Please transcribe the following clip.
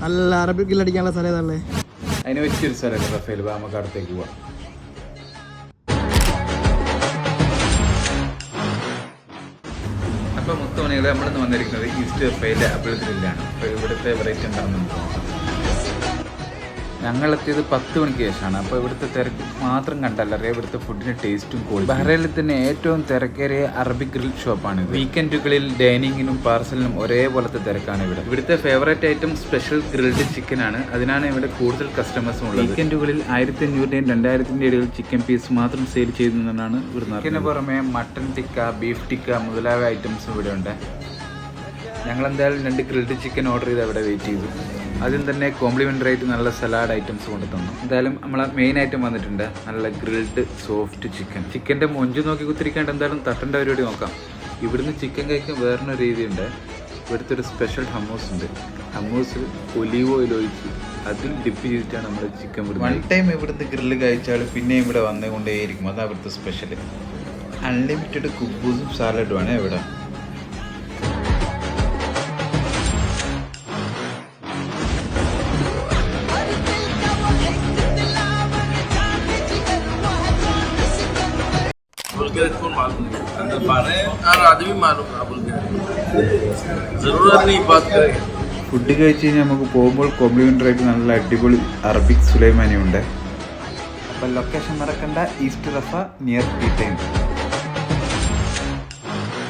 നല്ല അറബിക് ഗ്രില്ലടിക്കാനുള്ള സ്ഥലം ഏതാണല്ലേ? അതിന് വെച്ചൊരു സ്ഥലമല്ലേ റഫേൽ, നമുക്ക് അടുത്തേക്ക് പോവാം. അപ്പോൾ മുത്തുമണികൾ നമ്മളിന്ന് വന്നിരിക്കുന്നത് ഈസ്റ്റ് റഫേലിലെ അബുൽ ഗ്രില്ലാണ്. അപ്പോൾ ഇവിടുത്തെ വെറൈറ്റി എന്താണെന്ന് നോക്കാം. ഞങ്ങളെത്തിയത് 10 മണിക്ക് ശേഷമാണ്. അപ്പോൾ ഇവിടുത്തെ തിരക്ക് മാത്രം കണ്ടല്ലറിയാം, ഇവിടുത്തെ ഫുഡിൻ്റെ ടേസ്റ്റും കൂടി. ബഹ്റൈനിൽ തന്നെ ഏറ്റവും തിരക്കേറിയ അറബിക് ഗ്രിൽ ഷോപ്പാണ്. വീക്കെൻഡുകളിൽ ഡൈനിങ്ങിനും പാർസലിനും ഒരേപോലത്തെ തിരക്കാണ് ഇവിടെ. ഇവിടുത്തെ favourite item special grilled chicken ആണ്. അതിനാണ് ഇവിടെ കൂടുതൽ കസ്റ്റമേഴ്സും ഉള്ളത്. വീക്കെൻഡുകളിൽ 1500-ന്റെയും 2000-ന്റെയും ഇടയിൽ ചിക്കൻ പീസ് മാത്രം സെയിൽ ചെയ്യുന്നതാണ് ഇവിടുന്ന്. ചിക്കന് പുറമെ മട്ടൺ ടിക്ക, ബീഫ് ടിക്ക മുതലായ ഐറ്റംസും ഇവിടെ ഉണ്ട്. ഞങ്ങളെന്തായാലും 2 ഗ്രിൽഡ് ചിക്കൻ ഓർഡർ ചെയ്ത് അവിടെ വെയിറ്റ് ചെയ്തു. ആദ്യം തന്നെ കോംപ്ലിമെൻ്ററി ആയിട്ട് നല്ല സലാഡ് ഐറ്റംസ് കൊണ്ട് തന്നു. എന്തായാലും നമ്മളെ മെയിൻ ഐറ്റം വന്നിട്ടുണ്ട്, നല്ല ഗ്രിൽഡ് സോഫ്റ്റ് ചിക്കൻ. ചിക്കൻ്റെ മൊഞ്ച് നോക്കി കുത്തിരിക്കാണ്ട് എന്തായാലും തട്ടേണ്ട പരിപാടി നോക്കാം. ഇവിടുന്ന് ചിക്കൻ കഴിക്കാൻ വേറൊരു രീതിയുണ്ട്. ഇവിടുത്തെ ഒരു സ്പെഷ്യൽ ഹമ്മൂസ് ഉണ്ട്. ഹമ്മൂസ് ഒലീവ് ഓയിൽ ഒഴിച്ച് അതിൽ ഡിപ്പ് ചെയ്തിട്ടാണ് നമ്മൾ ചിക്കൻ വിടുന്നത്. 1 ടൈം ഇവിടുത്തെ ഗ്രില്ല് കഴിച്ചാൽ പിന്നെ ഇവിടെ വന്നുകൊണ്ടേയിരിക്കും. അതാണ് ഇവിടുത്തെ സ്പെഷ്യൽ. അൺലിമിറ്റഡ് കുബൂസും സാലഡുമാണ് ഇവിടെ. ഫുഡ് കഴിച്ച് കഴിഞ്ഞാൽ നമുക്ക് പോകുമ്പോൾ കോംപ്ലിമെൻ്ററി ആയിട്ട് നല്ല അടിപൊളി അറബിക് സുലൈമാനി ഉണ്ട്. അപ്പം ലൊക്കേഷൻ മറക്കണ്ട, ഈസ്റ്റ് റഫ നിയർ ടീ ടൈം.